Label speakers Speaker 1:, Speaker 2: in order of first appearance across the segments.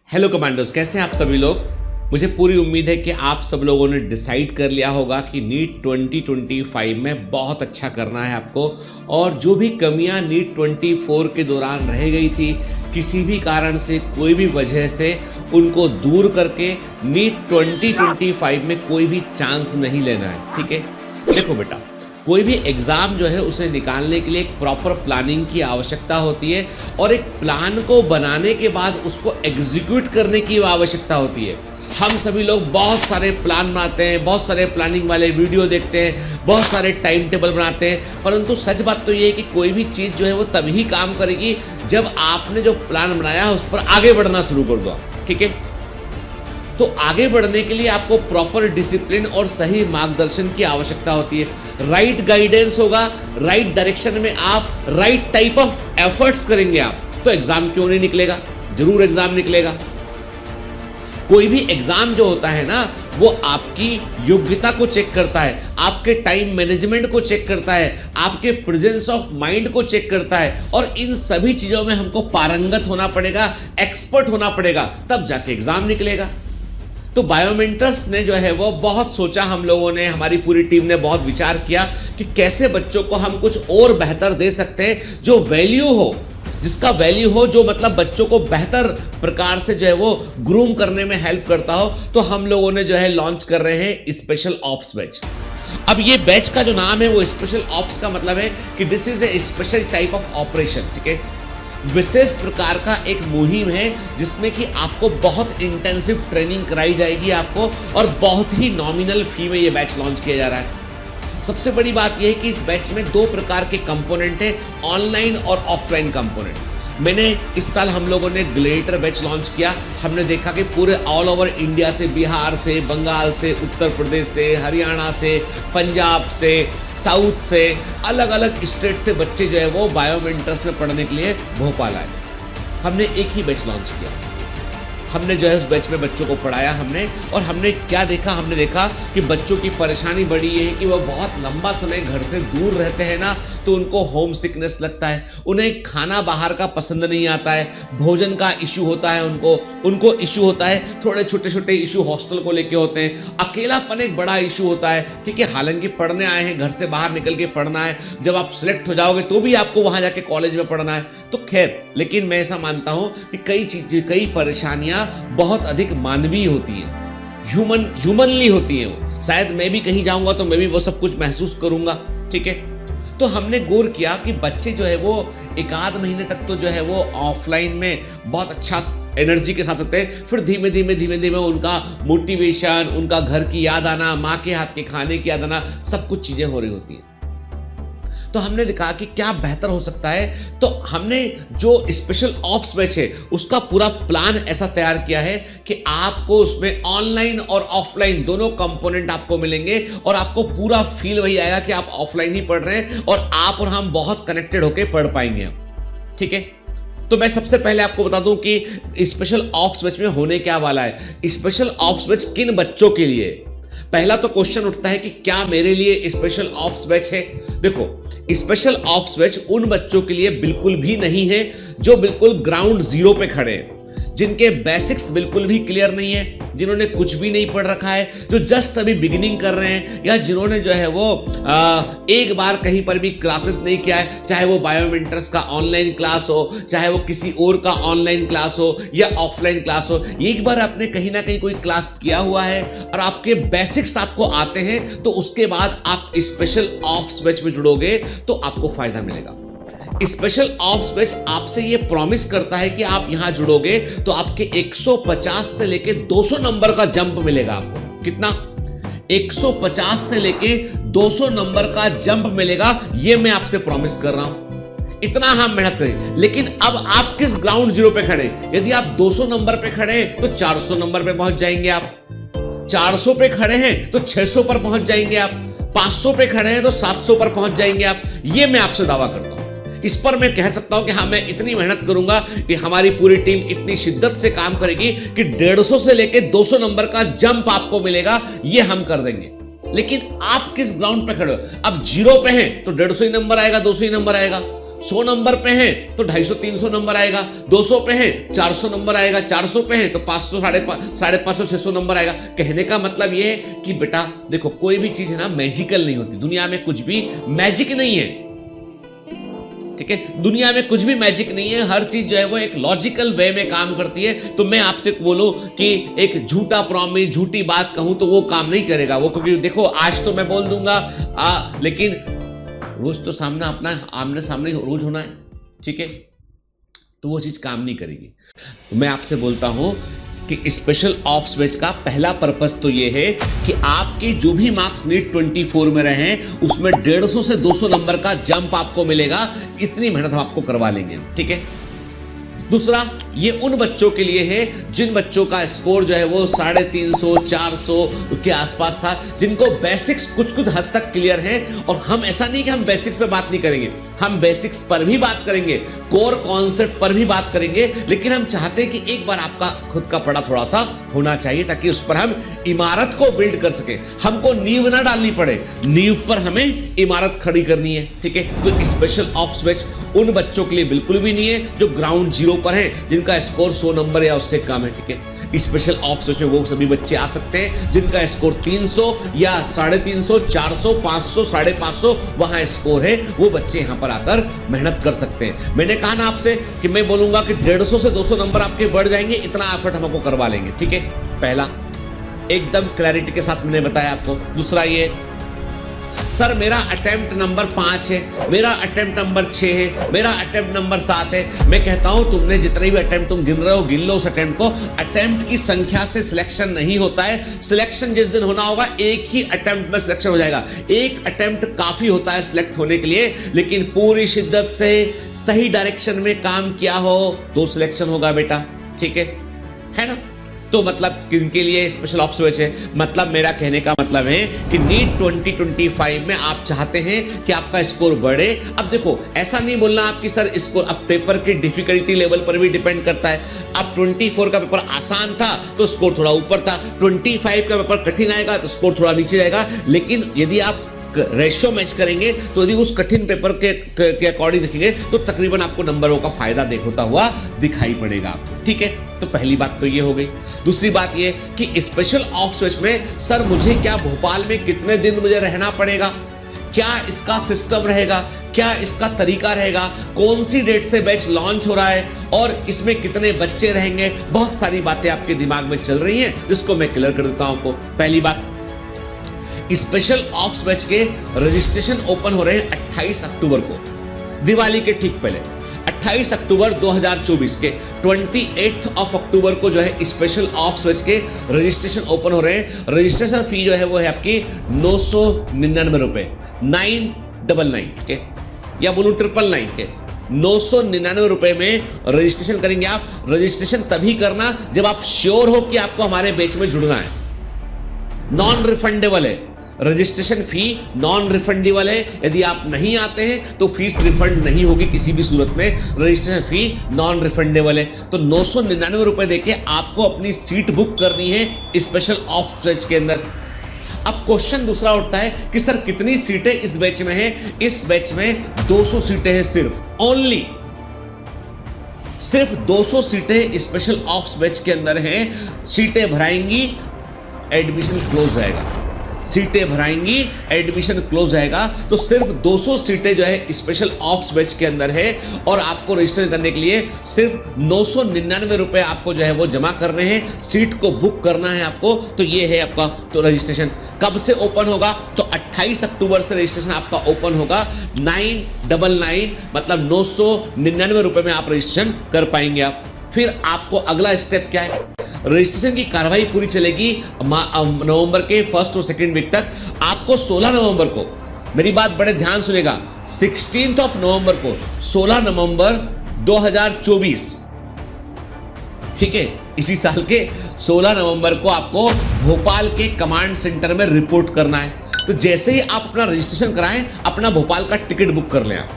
Speaker 1: Hello commandos, कैसे हैं आप सभी लोग। मुझे पूरी उम्मीद है कि आप सब लोगों ने डिसाइड कर लिया होगा कि नीट 2025 में बहुत अच्छा करना है आपको, और जो भी कमियां नीट 24 के दौरान रह गई थी, किसी भी कारण से कोई भी वजह से उनको दूर करके नीट 2025 में कोई भी चांस नहीं लेना है। ठीक है, देखो बेटा, कोई भी एग्ज़ाम जो है उसे निकालने के लिए एक प्रॉपर प्लानिंग की आवश्यकता होती है, और एक प्लान को बनाने के बाद उसको एग्जीक्यूट करने की आवश्यकता होती है। हम सभी लोग बहुत सारे प्लान बनाते हैं, बहुत सारे प्लानिंग वाले वीडियो देखते हैं, बहुत सारे टाइम टेबल बनाते हैं, परंतु सच बात तो ये है कि कोई भी चीज़ जो है वो तभी काम करेगी जब आपने जो प्लान बनाया है उस पर आगे बढ़ना शुरू कर दो। ठीक है, तो आगे बढ़ने के लिए आपको प्रॉपर डिसिप्लिन और सही मार्गदर्शन की आवश्यकता होती है। राइट गाइडेंस होगा, राइट डायरेक्शन में आप राइट टाइप ऑफ एफर्ट्स करेंगे आप, तो एग्जाम क्यों नहीं निकलेगा, जरूर एग्जाम निकलेगा। कोई भी एग्जाम जो होता है ना, वो आपकी योग्यता को चेक करता है, आपके टाइम मैनेजमेंट को चेक करता है, आपके प्रेजेंस ऑफ माइंड को चेक करता है, और इन सभी चीजों में हमको पारंगत होना पड़ेगा, एक्सपर्ट होना पड़ेगा, तब जाके एग्जाम निकलेगा। तो बायोमेंटर्स ने जो है वो बहुत सोचा, हम लोगों ने, हमारी पूरी टीम ने बहुत विचार किया कि कैसे बच्चों को हम कुछ और बेहतर दे सकते हैं, जो वैल्यू हो, जिसका वैल्यू हो, जो मतलब बच्चों को बेहतर प्रकार से जो है वो ग्रूम करने में हेल्प करता हो। तो हम लोगों ने जो है लॉन्च कर रहे हैं स्पेशल ऑप्स बैच। अब ये बैच का जो नाम है वो स्पेशल ऑप्स का मतलब है कि this is a special type of operation. ठीक है, विशेष प्रकार का एक मुहिम है जिसमें कि आपको बहुत इंटेंसिव ट्रेनिंग कराई जाएगी आपको, और बहुत ही नॉमिनल फी में ये बैच लॉन्च किया जा रहा है। सबसे बड़ी बात यह है कि इस बैच में दो प्रकार के कंपोनेंट हैं, ऑनलाइन और ऑफलाइन कंपोनेंट। मैंने इस साल हम लोगों ने ग्लेडिएटर बैच लॉन्च किया। हमने देखा कि पूरे ऑल ओवर इंडिया से, बिहार से, बंगाल से, उत्तर प्रदेश से, हरियाणा से, पंजाब से, साउथ से, अलग अलग स्टेट से बच्चे जो है वो बायोमेंटर्स में पढ़ने के लिए भोपाल आए। हमने एक ही बैच लॉन्च किया, हमने जो है उस बैच में बच्चों को पढ़ाया हमने, और हमने क्या देखा, हमने देखा कि बच्चों की परेशानी बड़ी ये है कि वो बहुत लंबा समय घर से दूर रहते हैं ना, तो उनको होम सिकनेस लगता है, उन्हें खाना बाहर का पसंद नहीं आता है, भोजन का इशू होता है, उनको इशू होता है, थोड़े छोटे छोटे इशू हॉस्टल को लेके होते हैं, अकेलापन एक बड़ा इशू होता है। ठीक है, हालांकि पढ़ने आए हैं, घर से बाहर निकल के पढ़ना है, जब आप सिलेक्ट हो जाओगे तो भी आपको वहां जाके कॉलेज में पढ़ना है, तो खैर, लेकिन मैं ऐसा मानता हूं कि कई चीजें, कई परेशानियां बहुत अधिक मानवीय होती है, ह्यूमनली होती है वो। शायद मैं भी कहीं जाऊंगा तो मैं भी वो सब कुछ महसूस करूंगा। ठीक है, तो हमने गौर किया कि बच्चे जो है वो एक आध महीने तक तो जो है वो ऑफलाइन में बहुत अच्छा एनर्जी के साथ होते हैं, फिर धीमे धीमे उनका मोटिवेशन, उनका घर की याद आना, माँ के हाथ के खाने की याद आना, सब कुछ चीजें हो रही होती हैं। तो हमने कहा कि क्या बेहतर हो सकता है, तो हमने जो स्पेशल ऑप्स बैच है उसका पूरा प्लान ऐसा तैयार किया है कि आपको उसमें ऑनलाइन और ऑफलाइन दोनों कंपोनेंट आपको मिलेंगे, और आपको पूरा फील वही आएगा कि आप ऑफलाइन ही पढ़ रहे हैं, और आप और हम बहुत कनेक्टेड होकर पढ़ पाएंगे। ठीक है, तो मैं सबसे पहले आपको बता दूं कि स्पेशल ऑप्स बैच में होने क्या वाला है। स्पेशल ऑप्स बैच किन बच्चों के लिए? पहला तो क्वेश्चन उठता है कि क्या मेरे लिए स्पेशल ऑप्स बैच है। देखो, स्पेशल ऑप्स बैच उन बच्चों के लिए बिल्कुल भी नहीं है जो बिल्कुल ग्राउंड जीरो पे खड़े हैं, जिनके बेसिक्स बिल्कुल भी क्लियर नहीं है, जिन्होंने कुछ भी नहीं पढ़ रखा है, जो जस्ट अभी बिगिनिंग कर रहे हैं, या जिन्होंने जो है वो एक बार कहीं पर भी क्लासेस नहीं किया है, चाहे वो बायोमेंटर्स का ऑनलाइन क्लास हो, चाहे वो किसी और का ऑनलाइन क्लास हो या ऑफलाइन क्लास हो, एक बार आपने कहीं ना कहीं कोई क्लास किया हुआ है और आपके बेसिक्स आपको आते हैं, तो उसके बाद आप स्पेशल ऑप्स बैच में जुड़ोगे तो आपको फायदा मिलेगा। स्पेशल ऑप्स बैच आपसे ये प्रॉमिस करता है कि आप यहां जुड़ोगे तो आपके 150 से लेके 200 नंबर का जंप मिलेगा आपको। कितना? 150 से लेके 200 नंबर का जंप मिलेगा, ये मैं आपसे प्रॉमिस कर रहा हूं। इतना हम मेहनत करें, लेकिन अब आप किस ग्राउंड जीरो पे खड़े? यदि आप 200 नंबर पे खड़े तो 400 नंबर पे पहुंच जाएंगे आप, 400 पे खड़े हैं तो 600 पर पहुंच जाएंगे आप, 500 पे खड़े हैं तो 700 पर पहुंच जाएंगे आप। ये मैं आपसे दावा करता हूं। इस पर मैं कह सकता हूं कि हाँ, मैं इतनी मेहनत करूंगा कि हमारी पूरी टीम इतनी शिद्दत से काम करेगी कि 150 से लेके 200 नंबर का जंप आपको मिलेगा, ये हम कर देंगे। लेकिन आप किस ग्राउंड पे खड़े हो? अब जीरो पे हैं तो 150 ही नंबर आएगा, 200 ही नंबर आएगा। 100 नंबर पे हैं तो 250-300 नंबर आएगा, 200 पे हैं 400 नंबर आएगा, 400 पे हैं तो 500 550 600 नंबर आएगा। कहने का मतलब ये है कि बेटा देखो, कोई भी चीज है ना मैजिकल नहीं होती, दुनिया में कुछ भी मैजिक नहीं है, ठीक है। दुनिया में कुछ भी मैजिक नहीं है, हर चीज जो है वो एक लॉजिकल वे में काम करती है। तो मैं आपसे बोलूं कि एक झूठा प्रॉमिस, झूठी बात कहूं तो वो काम नहीं करेगा वो, क्योंकि देखो आज तो मैं बोल दूंगा लेकिन रोज तो सामना अपना आमने सामने रोज होना है, ठीक है, तो वो चीज काम नहीं करेगी। तो मैं आपसे बोलता हूं कि स्पेशल ऑप्स बैच का पहला पर्पस तो ये है कि आपके जो भी मार्क्स नीट 24 में रहे उसमें 150 से 200 नंबर का जंप आपको मिलेगा। इतनी मेहनत हम आपको करवा लेंगे, ठीक है। दूसरा, ये उन बच्चों के लिए है जिन बच्चों का स्कोर जो है वो 350 400 के आसपास था, जिनको बेसिक्स कुछ कुछ हद तक क्लियर है। और हम ऐसा नहीं कि हम बेसिक्स पे बात नहीं करेंगे, हम बेसिक्स पर भी बात करेंगे, कोर कॉन्सेप्ट पर भी बात करेंगे, लेकिन हम चाहते हैं कि एक बार आपका खुद का पढ़ा थोड़ा सा होना चाहिए ताकि उस पर हम इमारत को बिल्ड कर सके। हमको नींव ना डालनी पड़े, नींव पर हमें इमारत खड़ी करनी है, ठीक है। तो स्पेशल ऑप्स बैच उन बच्चों के लिए बिल्कुल भी नहीं है जो ग्राउंड जीरो पर हैं, जिनका स्कोर 100 नंबर या उससे कम है, ठीक है। स्पेशल ऑप्स में वो सभी बच्चे आ सकते हैं जिनका स्कोर 300 या 350, 400, 500, 550 वहां स्कोर है, वो बच्चे यहां पर आकर मेहनत कर सकते हैं। मैंने कहा ना आपसे कि मैं बोलूंगा कि 150 से 200 नंबर आपके बढ़ जाएंगे, इतना एफर्ट हम आपको करवा लेंगे, ठीक है। पहला एकदम क्लैरिटी के साथ मैंने बताया आपको। दूसरा ये, सर मेरा अटेम्प्ट नंबर 5 है, मेरा अटेम्प्ट नंबर 6 है, मेरा अटेम्प्ट नंबर 7 है। मैं कहता हूं तुमने जितने भी अटेम्प्ट तुम गिन रहे हो गिन लो उस अटेम्प्ट को। अटेम्प्ट की संख्या से सिलेक्शन नहीं होता है, सिलेक्शन जिस दिन होना होगा एक ही अटेम्प्ट में सिलेक्शन हो जाएगा। एक अटेम्प्ट काफी होता है सिलेक्ट होने के लिए, लेकिन पूरी शिद्दत से सही डायरेक्शन में काम किया हो तो सिलेक्शन होगा बेटा, ठीक है ना। तो मतलब किनके लिए स्पेशल ऑप्स बैच है? मतलब मेरा कहने का मतलब है कि नीट 2025 में आप चाहते हैं कि आपका स्कोर बढ़े। अब देखो, ऐसा नहीं बोलना आपकी सर स्कोर, अब पेपर की डिफिकल्टी लेवल पर भी डिपेंड करता है। अब 24 का पेपर आसान था तो स्कोर थोड़ा ऊपर था, 25 का पेपर कठिन आएगा तो स्कोर थोड़ा नीचे जाएगा। लेकिन यदि आप रेशियो मैच करेंगे तो यदि उस कठिन पेपर के अकॉर्डिंग देखेंगे तो तकरीबन आपको नंबरों का फायदा होता हुआ दिखाई पड़ेगा, ठीक है। तो पहली बात तो ये हो गई। दूसरी बात ये कि स्पेशल ऑप्स बैच में सर मुझे क्या भोपाल में कितने दिन मुझे रहना पड़ेगा, क्या इसका सिस्टम रहेगा, क्या इसका तरीका रहेगा, कौन सी डेट से बैच लॉन्च हो रहा है और इसमें कितने बच्चे रहेंगे, बहुत सारी बातें आपके दिमाग में चल रही हैं जिसको मैं क्लियर कर देता हूं आपको। पहली बात, स्पेशल ऑप्स बैच के रजिस्ट्रेशन ओपन हो रहे हैं 28 अक्टूबर को, दिवाली के ठीक पहले 28 अक्टूबर 2024 के 28 ऑफ अक्टूबर को जो है स्पेशल ऑप्स बैच के रजिस्ट्रेशन ओपन हो रहे हैं। रजिस्ट्रेशन फी जो है वो है आपकी 999 रुपए, 999 के या बोलूं 999 के 999 रुपए में रजिस्ट्रेशन करेंगे आप। रजिस्ट्रेशन तभी करना जब आप श्योर हो कि आपको हमारे बैच में जुड़ना है। नॉन रिफंडेबल है, रजिस्ट्रेशन फी नॉन रिफंडेबल है। यदि आप नहीं आते हैं तो फीस रिफंड नहीं होगी किसी भी सूरत में, रजिस्ट्रेशन फी नॉन रिफंडेबल है। तो 999 रुपए देके आपको अपनी सीट बुक करनी है स्पेशल ऑप्स बैच के अंदर। अब क्वेश्चन दूसरा उठता है कि सर कितनी सीटें इस बैच में हैं? इस बैच में 200 सीटें हैं, सिर्फ ओनली सिर्फ 200 सीटें स्पेशल ऑप्स बैच के अंदर हैं। सीटें भराएंगी एडमिशन क्लोज रहेगा, सीटें भराएंगी एडमिशन क्लोज रहेगा। तो सिर्फ 200 सीटें जो है स्पेशल ऑप्स बैच के अंदर है और आपको रजिस्टर करने के लिए सिर्फ 999 रुपए आपको जो है वो जमा करने हैं, सीट को बुक करना है आपको। तो ये है आपका। तो रजिस्ट्रेशन कब से ओपन होगा? तो 28 अक्टूबर से रजिस्ट्रेशन आपका ओपन होगा। 999 मतलब 999 रुपए में आप रजिस्ट्रेशन कर पाएंगे आप। फिर आपको अगला स्टेप क्या है? रजिस्ट्रेशन की कार्रवाई पूरी चलेगी नवंबर के 1st और 2nd वीक तक। आपको 16 नवंबर को, मेरी बात बड़े ध्यान सुनेगा, 16 ऑफ नवंबर को, 16 नवंबर 2024, ठीक है, इसी साल के 16 नवंबर को आपको भोपाल के कमांड सेंटर में रिपोर्ट करना है। तो जैसे ही आप अपना रजिस्ट्रेशन कराएं, अपना भोपाल का टिकट बुक कर लें। आप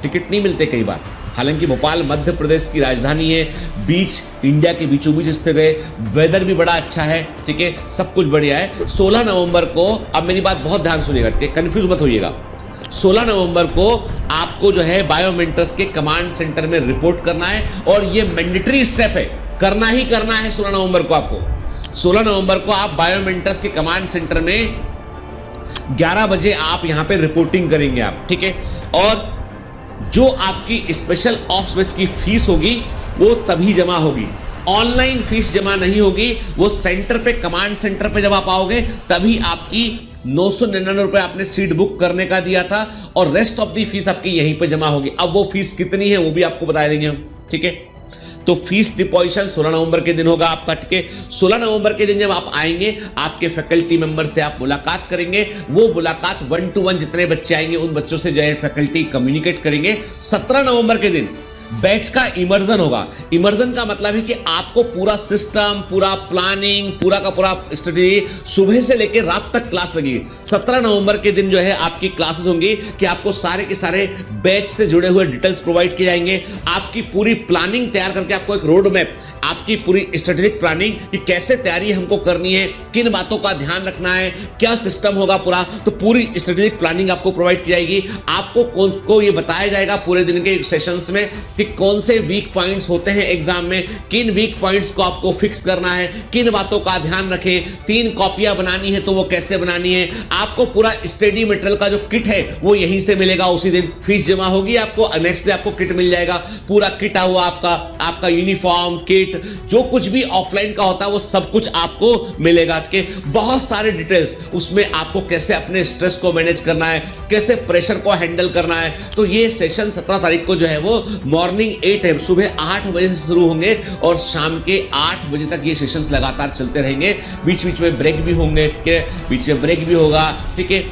Speaker 1: टिकट नहीं मिलते कई बार, हालांकि भोपाल मध्य प्रदेश की राजधानी है, बीच इंडिया के बीचों बीच स्थित है, वेदर भी बड़ा अच्छा है, ठीक है, सब कुछ बढ़िया है। 16 नवंबर को, अब मेरी बात बहुत ध्यान सुनिएगा, कंफ्यूज मत होइएगा, 16 नवंबर को आपको जो है बायोमेंटर्स के कमांड सेंटर में रिपोर्ट करना है, और ये मैंडेटरी स्टेप है, करना ही करना है 16 नवंबर को आपको। 16 नवंबर को आप बायोमेंटर्स के कमांड सेंटर में 11 बजे आप यहां पे रिपोर्टिंग करेंगे आप, ठीक है। और जो आपकी स्पेशल ऑप्स बैच की फीस होगी वो तभी जमा होगी, ऑनलाइन फीस जमा नहीं होगी। वो सेंटर पे, कमांड सेंटर पे जब आप आओगे तभी आपकी 999 रुपए आपने सीट बुक करने का दिया था, और रेस्ट ऑफ दी फीस आपकी यहीं पे जमा होगी। अब वो फीस कितनी है वो भी आपको बता देंगे हम, ठीक है। तो फीस डिपॉजिशन 16 नवंबर के दिन होगा आपका, ठीक है। 16 नवंबर के दिन जब आप आएंगे, आपके फैकल्टी मेंबर से आप मुलाकात करेंगे। वो मुलाकात 1 to 1 जितने बच्चे आएंगे उन बच्चों से जो है फैकल्टी कम्युनिकेट करेंगे। 17 नवंबर के दिन बैच का इमर्जन होगा। इमर्जन का मतलब है कि आपको पूरा सिस्टम, पूरा प्लानिंग, पूरा का पूरा स्ट्रेटेजी सुबह से लेकर रात तक क्लास लगेगी। 17 नवंबर के दिन जो है आपकी क्लासेस होंगी कि आपको सारे के सारे बैच से जुड़े हुए डिटेल्स प्रोवाइड किए जाएंगे। आपकी पूरी प्लानिंग तैयार करके आपको एक रोड मैप, आपकी पूरी स्ट्रेटेजिक प्लानिंग कि कैसे तैयारी हमको करनी है, किन बातों का ध्यान रखना है, क्या सिस्टम होगा पूरा, तो पूरी स्ट्रेटेजिक प्लानिंग आपको प्रोवाइड की जाएगी। आपको ये बताया जाएगा पूरे दिन के सेशंस में कि कौन से वीक पॉइंट्स होते हैं एग्जाम में, किन वीक पॉइंट्स को आपको फिक्स करना है, किन बातों का ध्यान रखें। 3 कॉपियां बनानी है तो वो कैसे बनानी है। आपको पूरा स्टडी मटेरियल का जो किट है वो यहीं से मिलेगा, उसी दिन फीस जमा होगी आपको, नेक्स्ट डे आपको किट मिल जाएगा। पूरा किट हुआ आपका यूनिफॉर्म, किट, जो कुछ भी ऑफलाइन का होता है वो सब कुछ आपको मिलेगा के। बहुत सारे डिटेल्स उसमें, आपको कैसे अपने स्ट्रेस को मैनेज करना है, कैसे प्रेशर को हैंडल करना है। तो ये सेशन 17 तारीख को जो है वो मॉर्निंग 8 AM, सुबह 8 बजे से शुरू होंगे और शाम के 8 बजे तक ये सेशंस लगातार चलते रहेंगे। बीच बीच में ब्रेक भी होंगे, ठीक है, बीच में ब्रेक भी होगा, ठीक है।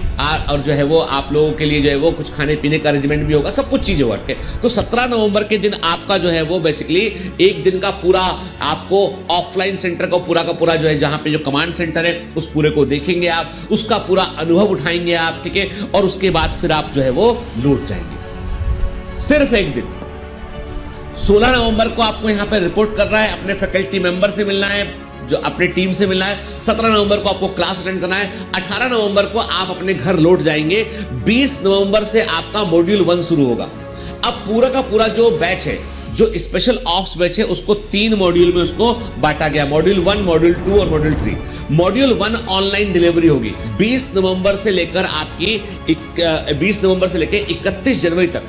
Speaker 1: और जो है वो आप लोगों के लिए जो है वो कुछ खाने पीने का अरेंजमेंट भी होगा, सब कुछ चीजें होगा, ठीक है। तो 17 नवंबर के दिन आपका जो है वो बेसिकली एक दिन का पूरा आपको ऑफलाइन सेंटर का पूरा जो है, जहां पे जो कमांड सेंटर है उस पूरे को देखेंगे आप, उसका पूरा अनुभव उठाएंगे आप, ठीक है। और उसके बाद फिर आप जो है वो लौट जाएंगे। सिर्फ एक दिन 16 नवंबर को आपको यहां पे रिपोर्ट करना है, अपने फैकल्टी मेंबर से मिलना है, जो अपने टीम से मिलना है। 17 नवंबर को आपको क्लास अटेंड करना है। 18 नवंबर को आप अपने घर लौट जाएंगे। 20 नवंबर से आपका मॉड्यूल 1 शुरू होगा। अब पूरा का पूरा जो बैच है, जो स्पेशल ऑप्स बैच है, उसको 3 मॉड्यूल में उसको बांटा गया, मॉड्यूल 1, मॉड्यूल 2 और मॉड्यूल 3। मॉड्यूल 1 ऑनलाइन डिलीवरी होगी 20 नवंबर से लेकर 31 जनवरी तक।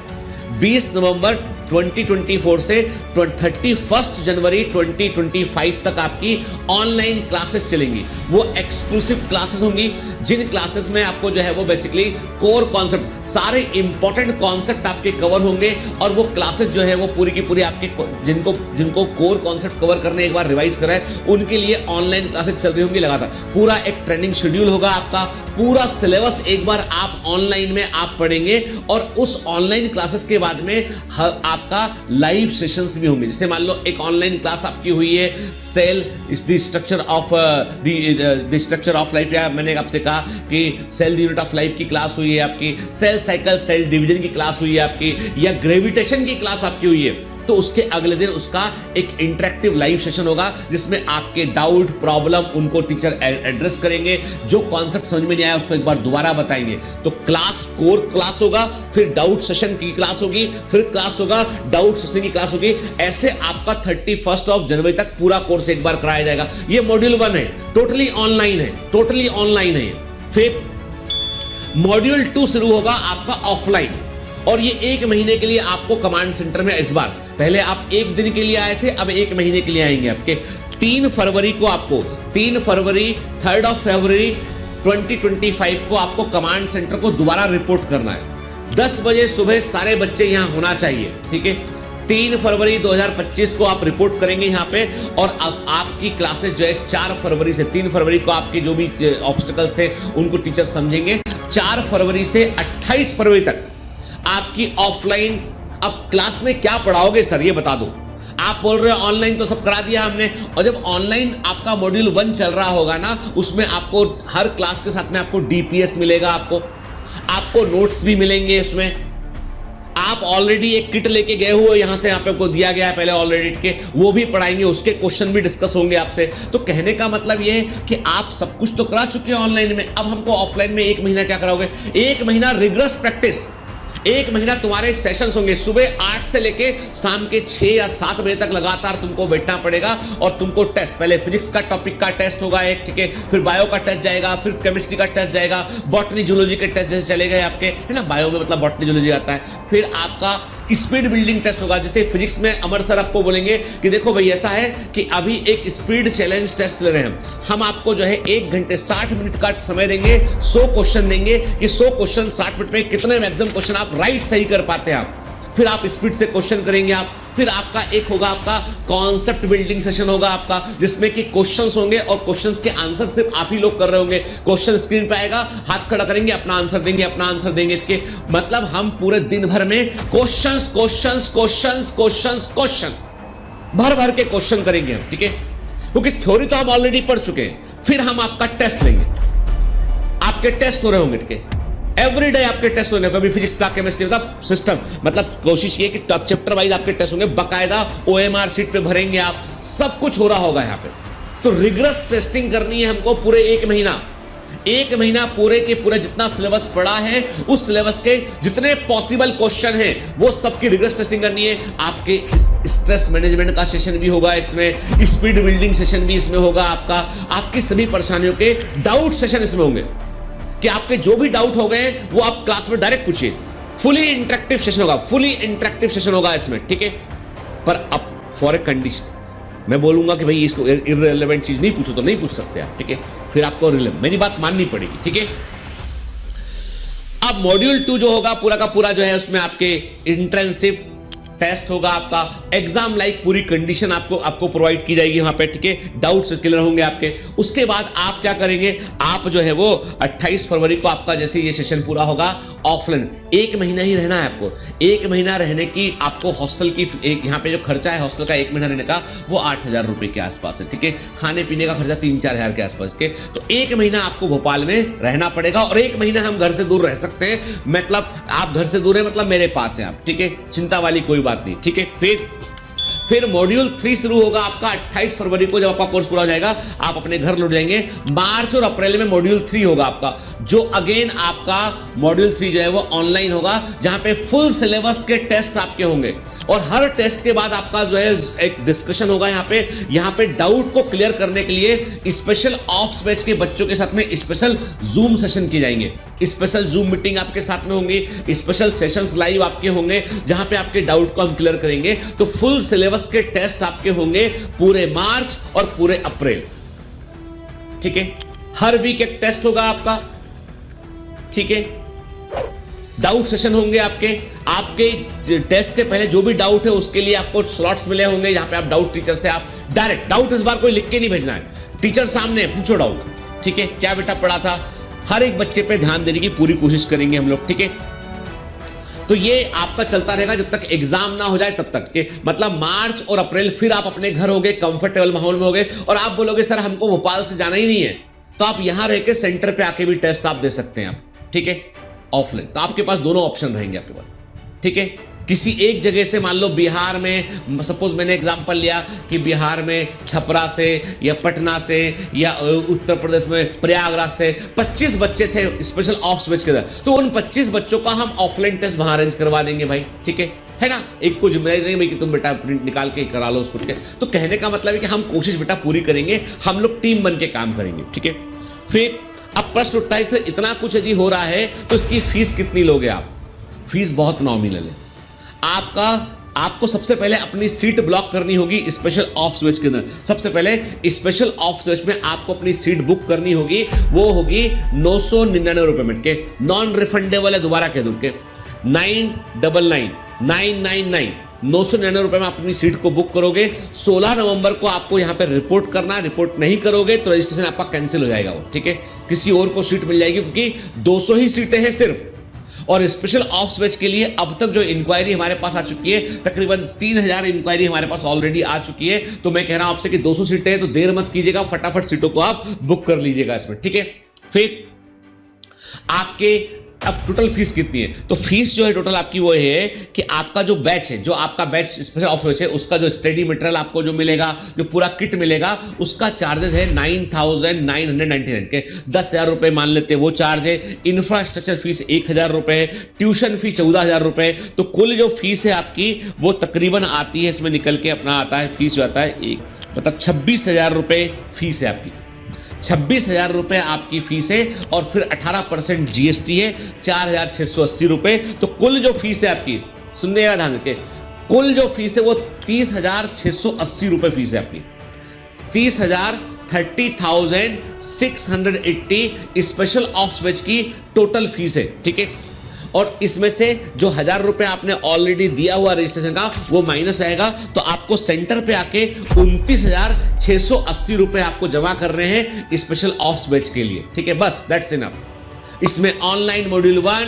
Speaker 1: 20 नवंबर 2024 से 31 जनवरी 2025 तक आपकी ऑनलाइन क्लासेस चलेंगी। वो एक्सक्लूसिव क्लासेस होंगी, जिन क्लासेस में आपको जो है वो बेसिकली कोर कॉन्सेप्ट, सारे इंपॉर्टेंट कॉन्सेप्ट आपके कवर होंगे। और वो क्लासेस जो है वो पूरी की पूरी आपके जिनको कोर कॉन्सेप्ट कवर करने एक बार रिवाइज करा है उनके लिए ऑनलाइन क्लासेस चल रही होंगी लगातार। पूरा एक ट्रेनिंग शेड्यूल होगा आपका, पूरा सिलेबस एक बार आप ऑनलाइन में आप पढ़ेंगे। और उस ऑनलाइन क्लासेस के बाद में आपका लाइव सेशंस भी होंगे। जैसे मान लो एक ऑनलाइन क्लास आपकी हुई है, cell is the structure of life, या मैंने आपसे कहा कि cell the unit of life की क्लास हुई है आपकी, सेल साइकिल, सेल डिवीजन की क्लास हुई है आपकी, या ग्रेविटेशन की क्लास आपकी हुई है, तो उसके अगले दिन उसका एक इंटरेक्टिव लाइव सेशन होगा जिसमें आपके डाउट, प्रॉब्लम उनको टीचर एड्रेस करेंगे। जो कॉन्सेप्ट समझ में नहीं आया उसको एक बार दोबारा बताएंगे। तो क्लास कोर क्लास होगा, फिर डाउट सेशन की क्लास होगी, फिर क्लास होगा, डाउट सेशन की क्लास होगी। ऐसे आपका 31 जनवरी तक पूरा कोर्स एक बार कराया जाएगा। ये मॉड्यूल 1 है, टोटली ऑनलाइन है। फिर मॉड्यूल 2 शुरू होगा आपका ऑफलाइन, और ये 1 महीने के लिए आपको कमांड सेंटर में, इस बार पहले आप 1 दिन के लिए आए थे, अब 1 महीने के लिए आएंगे आपके। 3 फरवरी को आपको 3 फरवरी 3rd of February 2025 को आपको कमांड सेंटर को दोबारा रिपोर्ट करना है। 10 बजे सुबह सारे बच्चे यहां होना चाहिए, ठीक है। 3 फरवरी 2025 को आप रिपोर्ट करेंगे यहाँ पे, और अब आपकी क्लासेस जो है 4 फरवरी से 3 फरवरी को आपके जो भी ऑब्स्टिकल्स थे उनको टीचर समझेंगे। 4 फरवरी से 28 फरवरी तक आपकी ऑफलाइन। अब क्लास में क्या पढ़ाओगे सर ये बता दो। आप बोल रहे हो ऑनलाइन तो सब करा दिया हमने, और जब ऑनलाइन आपका मॉड्यूल 1 चल रहा होगा ना, उसमें आपको हर क्लास के साथ में आपको DPS मिलेगा, आपको नोट्स भी मिलेंगे। इसमें आप आप ऑलरेडी एक किट लेके गए हुए, यहां से यहाँ पे आपको दिया गया है पहले ऑलरेडी के, वो भी पढ़ाएंगे, उसके क्वेश्चन भी डिस्कस होंगे आपसे। तो कहने का मतलब ये है कि आप सब कुछ तो करा चुके हैं ऑनलाइन में, अब हमको ऑफलाइन में 1 महीना क्या कराओगे? 1 महीना रिगरस प्रैक्टिस, 1 महीना तुम्हारे सेशंस होंगे, सुबह 8 से लेके शाम के 6 या 7 बजे तक लगातार तुमको बैठना पड़ेगा और तुमको टेस्ट, पहले फिजिक्स का टॉपिक का टेस्ट होगा एक, ठीक है, फिर बायो का टेस्ट जाएगा, फिर केमिस्ट्री का टेस्ट जाएगा, बॉटनी जूलॉजी के टेस्ट जैसे चले गए आपके, है ना, बायो में मतलब बॉटनी जूलॉजी आता है, फिर आपका स्पीड बिल्डिंग टेस्ट होगा। जैसे फिजिक्स में अमर सर आपको बोलेंगे कि देखो भाई ऐसा है कि अभी एक स्पीड चैलेंज टेस्ट ले रहे हैं हम आपको जो है 1 घंटे 60 मिनट का समय देंगे, 100 क्वेश्चन देंगे कि 100 क्वेश्चन 60 मिनट में कितने मैक्सिमम क्वेश्चन आप राइट सही कर पाते हैं आप, फिर आप स्पीड से क्वेश्चन करेंगे आप। फिर आपका एक होगा आपका कॉन्सेप्ट बिल्डिंग सेशन होगा आपका, जिसमें कि क्वेश्चंस होंगे और क्वेश्चंस के आंसर सिर्फ आप ही लोग कर रहे होंगे। क्वेश्चन स्क्रीन पे आएगा, हाथ खड़ा करेंगे, अपना आंसर देंगे, अपना आंसर देंगे के मतलब हम पूरे दिन भर में questions questions questions questions question भर भर के क्वेश्चन करेंगे हम, ठीक है, क्योंकि थ्योरी तो हम ऑलरेडी पढ़ चुके हैं। फिर हम आपका टेस्ट लेंगे, आपके टेस्ट हो रहे होंगे, ठीक है, एवरीडे आपके टेस्ट होंगे, कभी फिजिक्स का, केमिस्ट्री का सिस्टम, मतलब कोशिश ये कि टॉप चैप्टर वाइज आपके टेस्ट होंगे, बकायदा OMR शीट पे भरेंगे आप, सब कुछ हो रहा होगा यहाँ पे। तो रिगरस टेस्टिंग करनी है हमको पूरे 1 महीना, 1 महीना पूरे के पूरे जितना सिलेबस पढ़ा है उस सिलेबस के जितने पॉसिबल क्वेश्चन हैं वो सबकी रिगरस टेस्टिंग करनी है। आपके स्ट्रेस मैनेजमेंट का सेशन भी होगा इसमें, स्पीड बिल्डिंग सेशन भी इसमें होगा आपका, आपकी सभी परेशानियों के डाउट सेशन इसमें होंगे कि आपके जो भी डाउट हो गए वो आप क्लास में डायरेक्ट पूछिए। फुली इंटरेक्टिव सेशन होगा, फुली इंटरेक्टिव सेशन होगा इसमें, ठीक है। पर अब फॉर ए कंडीशन मैं बोलूंगा कि भाई इसको इररिलेवेंट चीज नहीं पूछो तो नहीं पूछ सकते आप, ठीक है, फिर आपको मेरी बात माननी पड़ेगी, ठीक है। अब मॉड्यूल 2 जो होगा पूरा का पूरा जो है उसमें आपके इंटेंसिव टेस्ट होगा, आपका एग्जाम लाइक पूरी कंडीशन आपको प्रोवाइड की जाएगी वहां पे, ठीक है, डाउट्स क्लियर होंगे आपके। उसके बाद आप क्या करेंगे, आप जो है वो 28 फरवरी को आपका जैसे ये सेशन पूरा होगा ऑफलाइन, 1 महीना ही रहना है आपको। 1 महीना रहने की आपको हॉस्टल की एक यहाँ पे जो खर्चा है हॉस्टल का 1 महीना रहने का वो 8,000 रुपए के आसपास है, ठीक है, खाने पीने का खर्चा 3-4 हज़ार के आसपास के। तो 1 महीना आपको भोपाल में रहना पड़ेगा और 1 महीना हम घर से दूर रह सकते हैं, मतलब आप घर से दूर है मतलब मेरे पास है आप, ठीक है, चिंता वाली कोई बात नहीं, ठीक है। फिर मॉड्यूल 3 शुरू होगा आपका 28 फरवरी को, जब आपका कोर्स पूरा हो जाएगा आप अपने घर लौट जाएंगे। मार्च और अप्रैल में मॉड्यूल 3 होगा आपका, जो अगेन आपका मॉड्यूल 3 जो है वो ऑनलाइन होगा, जहां पे फुल सिलेबस के टेस्ट आपके होंगे और हर टेस्ट के बाद आपका जो है एक डिस्कशन होगा। यहाँ पे डाउट को क्लियर करने के लिए स्पेशल ऑप्स बैच के बच्चों के साथ में स्पेशल जूम सेशन किए जाएंगे, स्पेशल जूम मीटिंग आपके साथ में होंगी, स्पेशल सेशंस लाइव आपके होंगे जहां पे आपके डाउट को हम क्लियर करेंगे। तो फुल सिलेबस के टेस्ट आपके होंगे पूरे मार्च और पूरे अप्रैल, ठीक है। हर वीक एक टेस्ट होगा आपका, ठीक है। डाउट सेशन होंगे आपके टेस्ट के पहले जो भी डाउट है उसके लिए आपको स्लॉट्स मिले होंगे, यहां पे आप डाउट टीचर से आप डायरेक्ट, डाउट इस बार कोई लिख के नहीं भेजना है, टीचर सामने पूछो डाउट, ठीक है, क्या बेटा पढ़ा था। हर एक बच्चे पे ध्यान देने की पूरी कोशिश करेंगे हम लोग, ठीक है। तो ये आपका चलता रहेगा जब तक एग्जाम ना हो जाए तब तक के, मतलब मार्च और अप्रैल फिर आप अपने घर होगे, कंफर्टेबल माहौल में होगे और आप बोलोगे सर हमको भोपाल से जाना ही नहीं है, तो आप यहां रह के सेंटर पे आके भी टेस्ट आप दे सकते हैं आप, ठीक है, ऑफलाइन। तो आपके पास दोनों ऑप्शन रहेंगे आपके पास, ठीक है। किसी एक जगह से मान लो बिहार में, सपोज मैंने एग्जांपल लिया कि बिहार में छपरा से या पटना से या उत्तर प्रदेश में प्रयागराज से 25 बच्चे थे स्पेशल ऑप्स बैच के अंदर, तो उन 25 बच्चों का हम ऑफलाइन टेस्ट वहां अरेंज करवा देंगे भाई, ठीक है ना। एक को जिम्मेदारी देंगे कि तुम बेटा प्रिंट निकाल के करा लो उसको, ठीक है। तो कहने का मतलब है कि हम कोशिश बेटा पूरी करेंगे, हम लोग टीम बन के काम करेंगे, ठीक है। फिर अब प्रश्न उठता है कि इतना कुछ यदि हो रहा है तो इसकी फीस कितनी लोगे आप। फीस बहुत नॉमिनल है। आपको सबसे पहले अपनी सीट ब्लॉक करनी होगी स्पेशल ऑप्स बैच के अंदर। सबसे पहले स्पेशल ऑप्स बैच में आपको अपनी सीट बुक करनी होगी, वो होगी 999 रुपए में के, नॉन रिफंडेबल है, दोबारा कह दूं के 999 रुपए में आप अपनी सीट को बुक करोगे। 16 नवंबर को आपको यहां पर रिपोर्ट करना है, रिपोर्ट नहीं करोगे तो रजिस्ट्रेशन आपका कैंसिल हो जाएगा वो, ठीक है। किसी और को सीट मिल जाएगी क्योंकि 200 ही सीटें हैं सिर्फ। और स्पेशल ऑप्स बैच के लिए अब तक जो इंक्वायरी हमारे पास आ चुकी है, तकरीबन 3000 इंक्वायरी हमारे पास ऑलरेडी आ चुकी है। तो मैं कह रहा हूं आपसे कि 200 सीटें हैं तो देर मत कीजिएगा, फटाफट सीटों को आप बुक कर लीजिएगा इसमें, ठीक है। फिर आपके अब टोटल फीस कितनी है? तो फीस जो है टोटल आपकी वो है कि आपका जो बैच है, जो आपका बैच स्पेशल ऑफ बैच है, उसका जो स्टडी मटेरियल आपको जो मिलेगा, जो पूरा किट मिलेगा, उसका चार्जेस है 9,999 के 10,000 रुपए मान लेते हैं वो चार्ज है। इंफ्रास्ट्रक्चर फीस 1,000 रुपए है, ट्यूशन फी 14,000 रुपए। तो कुल जो फीस है आपकी वो तकरीबन आती है, इसमें निकल के अपना आता है फीस जो आता है मतलब 26,000 रुपए फीस है आपकी। 26,000 रुपए आपकी फीस है और फिर 18% जीएसटी है, 4,680 रुपए। तो कुल जो फीस है आपकी, सुनिएगा ध्यान से, कुल जो फीस है वो 30,680 रुपए फीस है आपकी। 30,680 स्पेशल ऑप्स बैच की टोटल फीस है, ठीक है। और इसमें से जो 1,000 रुपए आपने ऑलरेडी दिया हुआ रजिस्ट्रेशन का वो माइनस आएगा, तो आपको सेंटर पे आके 29,680 रुपए आपको जमा कर रहे हैं स्पेशल ऑप्स बैच के लिए, ठीक है। बस दैट्स इनफ। इसमें ऑनलाइन मॉड्यूल 1,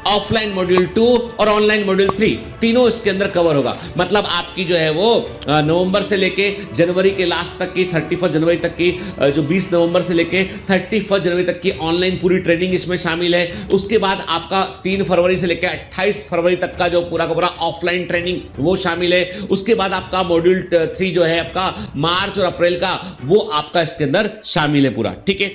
Speaker 1: ऑफलाइन मॉड्यूल 2 और ऑनलाइन मॉड्यूल 3 तीनों इसके अंदर कवर होगा। मतलब आपकी जो है वो नवंबर से लेके जनवरी के लास्ट तक की 31 जनवरी तक की, जो 20 नवंबर से लेके 31 जनवरी तक की ऑनलाइन पूरी ट्रेनिंग इसमें शामिल है। उसके बाद आपका 3 फरवरी से लेकर 28 फरवरी तक का जो पूरा का पूरा ऑफलाइन ट्रेनिंग वो शामिल है। उसके बाद आपका मॉड्यूल 3 जो है आपका मार्च और अप्रैल का, वो आपका इसके अंदर शामिल है पूरा, ठीक है।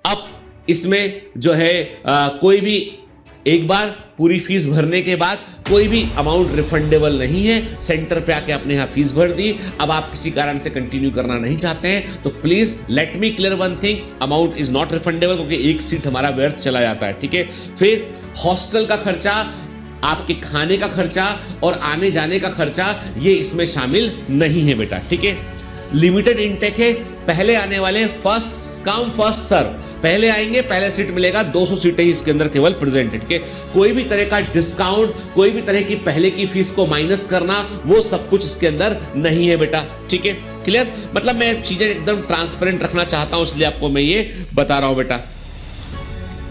Speaker 1: अब इसमें जो है कोई भी एक बार पूरी फीस भरने के बाद कोई भी अमाउंट रिफंडेबल नहीं है। सेंटर पे आके आपने यहाँ फीस भर दी, अब आप किसी कारण से कंटिन्यू करना नहीं चाहते हैं तो please let me clear one thing, amount is not refundable, क्योंकि एक सीट हमारा व्यर्थ चला जाता है, ठीक है। फिर हॉस्टल का खर्चा, आपके खाने का खर्चा और आने जाने का खर्चा ये इसमें शामिल नहीं है बेटा, ठीक है। लिमिटेड इनटेक है, पहले आने वाले फर्स्ट कम फर्स्ट सर्व, पहले आएंगे पहले सीट मिलेगा। 200 सीटें ही इसके अंदर केवल प्रेजेंटेड के, कोई भी तरह का डिस्काउंट, कोई भी तरह की पहले की फीस को माइनस करना, वो सब कुछ इसके अंदर नहीं है बेटा, ठीक है। क्लियर? मतलब मैं चीजें एकदम ट्रांसपेरेंट रखना चाहता हूं, इसलिए आपको मैं ये बता रहा हूं बेटा,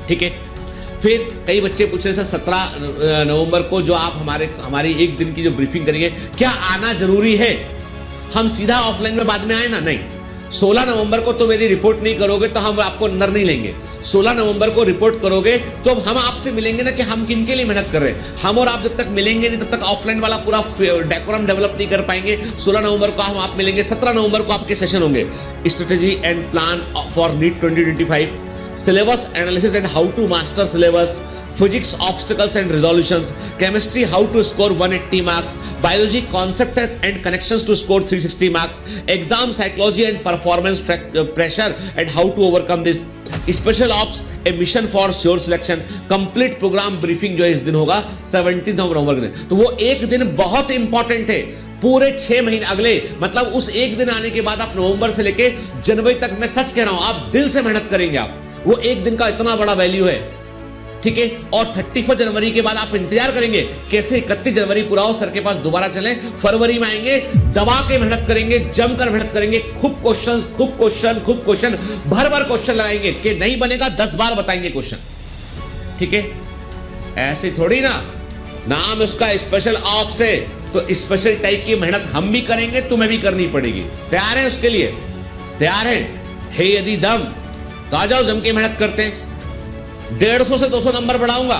Speaker 1: ठीक है। फिर कई बच्चे पूछ रहे हैं 17 नवंबर को जो आप हमारी एक दिन की जो ब्रीफिंग करेंगे, क्या आना जरूरी है? हम सीधा ऑफलाइन में बाद में आए ना? नहीं। 16 नवंबर को तुम यदि रिपोर्ट नहीं करोगे तो हम आपको अंदर नहीं लेंगे। 16 नवंबर को रिपोर्ट करोगे तो हम आपसे मिलेंगे ना कि हम किन के लिए मेहनत कर रहे हैं। हम और आप जब तक मिलेंगे नहीं तब तक ऑफलाइन वाला पूरा डेकोरम डेवलप नहीं कर पाएंगे। 16 नवंबर को हम आप मिलेंगे, 17 नवंबर को आपके सेशन होंगे, strategy and plan for NEET 2025, syllabus analysis and how to master syllabus, physics obstacles and resolutions, chemistry how to score 180 marks, biology concept and connections to score 360 marks, exam psychology and performance pressure and how to overcome this, special ops a mission for sure selection, complete program briefing जो इस दिन होगा 17 नवंबर के दिन। तो वो एक दिन बहुत इंपॉर्टेंट है, पूरे 6 महीने अगले, मतलब उस एक दिन आने के बाद आप नवंबर से लेके जनवरी तक, मैं सच कह रहा हूं, आप दिल से मेहनत करेंगे, आप वो एक दिन का इतना बड़ा वैल्यू है, ठीक है। और 31 जनवरी के बाद आप इंतजार करेंगे कैसे 31 जनवरी पूरा हो, सर के पास दोबारा चलें, फरवरी में आएंगे, दबा के मेहनत करेंगे, जमकर मेहनत करेंगे, खूब क्वेश्चन भर भर क्वेश्चन लगाएंगे कि नहीं बनेगा 10 बार बताएंगे क्वेश्चन, ठीक है। ऐसे थोड़ी ना, नाम उसका स्पेशल ऑप्स है तो स्पेशल टाइप की मेहनत हम भी करेंगे, तुम्हें भी करनी पड़ेगी। तैयार है उसके लिए? तैयार है यदि दम तो आ जाओ, जम के मेहनत करते हैं। 150 से 200 नंबर बढ़ाऊंगा,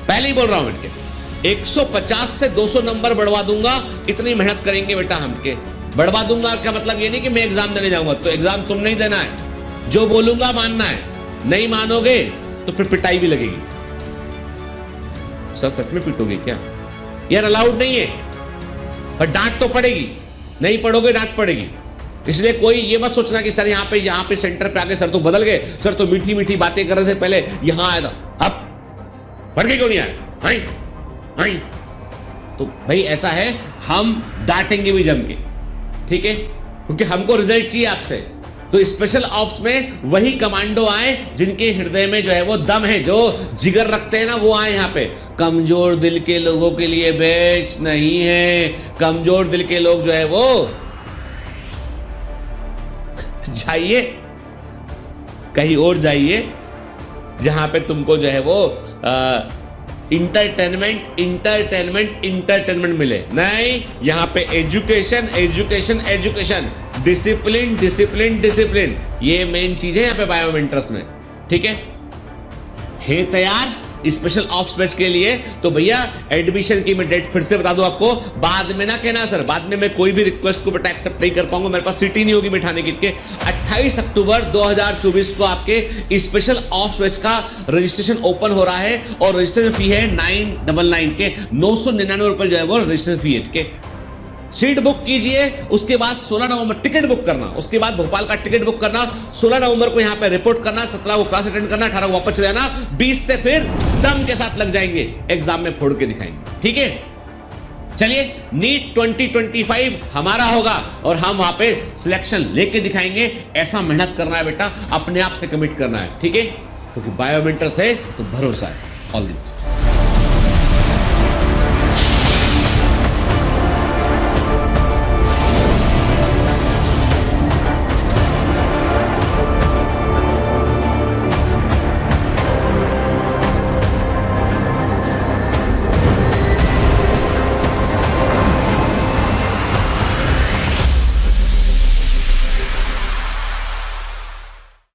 Speaker 1: पहले ही बोल रहा हूं बेटे, 150 से 200 नंबर बढ़वा दूंगा, इतनी मेहनत करेंगे बेटा हमके। बढ़वा दूंगा क्या मतलब ये नहीं कि मैं एग्जाम देने जाऊंगा, तो एग्जाम तुम नहीं देना है, जो बोलूंगा मानना है, नहीं मानोगे तो फिर पिटाई भी लगेगी। सर सच में पिटोगे क्या? यार अलाउड नहीं है, पर डांट तो पड़ेगी, नहीं पढ़ोगे डांट पड़ेगी। इसलिए कोई ये मत सोचना कि सर यहाँ पे सेंटर पे आके सर तो बदल गए, सर तो मीठी मीठी बातें कर रहे थे पहले, यहां आया था, अब पढ़ के क्यों नहीं आए? हाई तो भाई ऐसा है, हम डांटेंगे भी जम के, ठीक है, क्योंकि हमको रिजल्ट चाहिए आपसे। तो स्पेशल ऑप्स में वही कमांडो आए जिनके हृदय में जो है वो दम है, जो जिगर रखते हैं ना, वो आए यहाँ पे। कमजोर दिल के लोगों के लिए बैच नहीं है, कमजोर दिल के लोग जो है वो जाइए कहीं और, जाइए जहां पे तुमको जो है वो इंटरटेनमेंट मिले। नहीं, यहां पे एजुकेशन, डिसिप्लिन, ये मेन चीज है यहां पे बायोमेंटर्स में, ठीक है। तैयार? स्पेशल ऑप्स बैच के लिए। तो भैया एडमिशन की मैं डेट फिर से बता दूं आपको, बाद में ना कहना सर, बाद में मैं कोई भी रिक्वेस्ट को बेटा एक्सेप्ट नहीं कर पाऊंगा, मेरे पास सीट ही नहीं होगी बिठाने की। 28 अक्टूबर 2024 को आपके स्पेशल ऑप्स बैच का रजिस्ट्रेशन ओपन हो रहा है और रजिस्ट्रेशन फी है 999 के, 999 रुपए जो है वो रजिस्ट्रेशन फी है। ठीक है, सीट बुक कीजिए, उसके बाद 16 नवंबर टिकट बुक करना, उसके बाद भोपाल का टिकट बुक करना, 16 नवंबर को यहां पे रिपोर्ट करना, 17 को क्लास अटेंड करना, 18 को वापस चले जाना, 20 से फिर दम के साथ लग जाएंगे, एग्जाम में फोड़ के दिखाएंगे। ठीक है, चलिए नीट 2025 हमारा होगा और हम वहां पे सिलेक्शन लेके दिखाएंगे। ऐसा मेहनत करना है बेटा, अपने आप से कमिट करना है। ठीक है, क्योंकि बायोमेंटर्स है तो भरोसा है। All the best.